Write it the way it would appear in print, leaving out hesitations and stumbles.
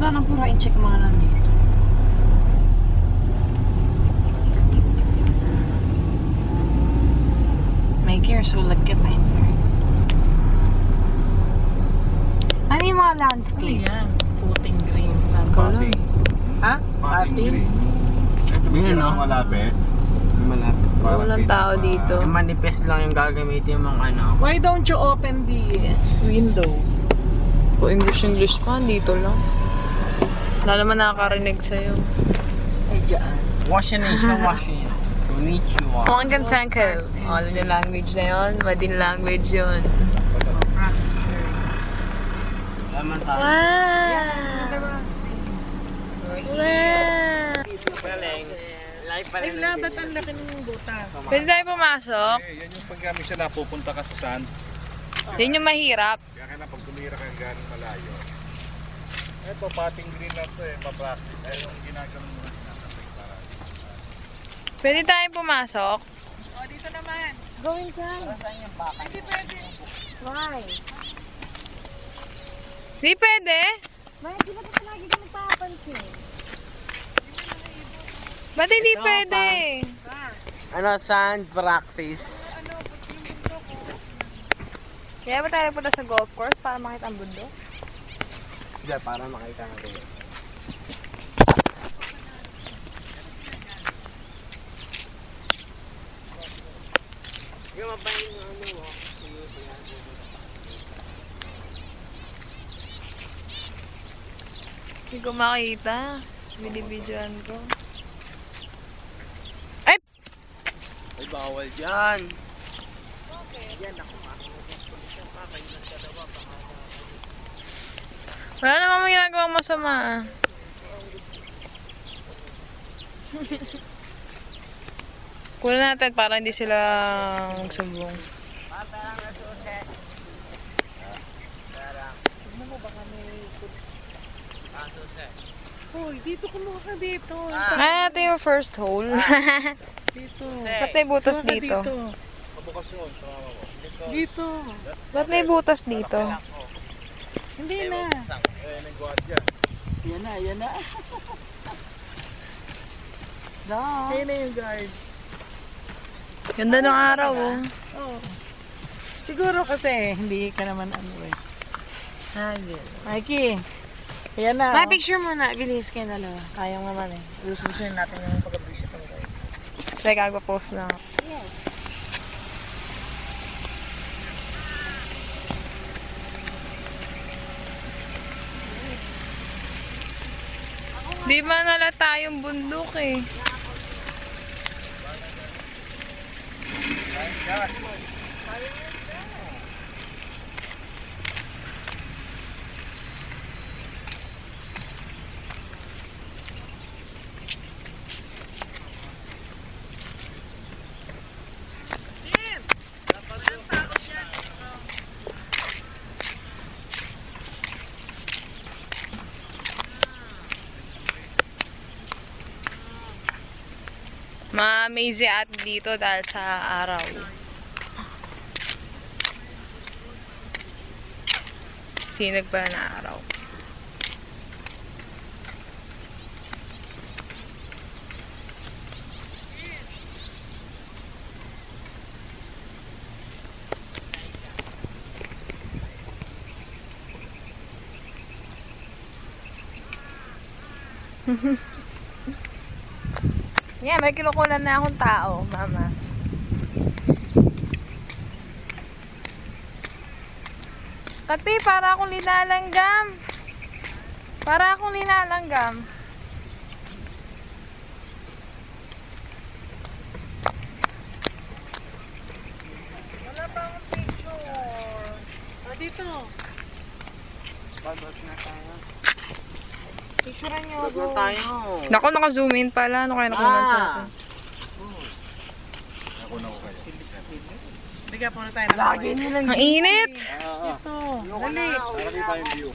Wala nang pura i-check mga nandito. May gears will lagyan pa yun. Ano yung mga landscape? Yan, puting green. Color. Ha? Pating green. Ito Yun, no? malapit. Malapit. Walang tao dito. Yung manifest lang yung gagamitin mong ano. Why don't you open the window? Kung English pa, dito lang. Wala naman nakakarinig sa'yo. Ay, dyan. Washination. Konnichiwa. Honggan Tanko. Alam niyo language na yun? Madin language yun. Laman tayo. Wow! Galing. Live pa Ay, rin. labat ang laki ng buta. Pwede tayo pumasok? Yan yung pag minsan napupunta ka sa sand. Yun yung mahirap. Kaya ka na pag tumira ka gano'ng malayo. Ito, pating green lang to eh, pa-practice. Ay, yung ginagawa mo na sinasabay para. Pwede tayong pumasok? O, dito naman. Go inside. Hindi pwede. Why? Di pwede? May, di ba ito lagi kami papansin? Ba't hindi pwede? Ano, sand practice. Kaya ba tayo punta sa golf course para makita ang bundok? Diyan, para makita natin. Yung mabayin yung ano mo. Hindi ko makita. Binibidyoan ko. Ay! Ay, bawal dyan. Wala namang ginagawang masama. Kunin natin para hindi sila magsumbong. Hoy, dito kumuha ka dito. Kaya ito yung first hole. Dito. Ba't may butas Kumuha ka dito? Pabukas yun, sa mama mo. Dito. Ba't may butas dito? Hindi na. Eh, nag-guardia. Yan na, yan na. Yan na yung guard. Ganda ng araw, oh. Oh. Siguro kasi hindi ka naman ano eh. Mikey. Ayan na. May picture muna. Bilis kayo dalawa. Kayang naman eh. Sususin natin yung pag-visit ng guard. Like, agpa-post na. Di ba nalata yung bundok eh? Ma-amaze at dito dahil sa araw. Sinag pa na araw. Yeah, may kinukulan na akong tao, mama. Kati, para akong linalanggam. Para akong linalanggam. Wala pa akong picture. Ah, dito. Bagot na tayo. Picturean niyo Bagot ako. na tayo. Naku, naka-zoom in pala. Ano kaya nakunan sa akin? Ako na ko kayo. Bigyan po na tayo ng Lagi nilang Ang init! Oo. Ito. Dali. Para kita yung view.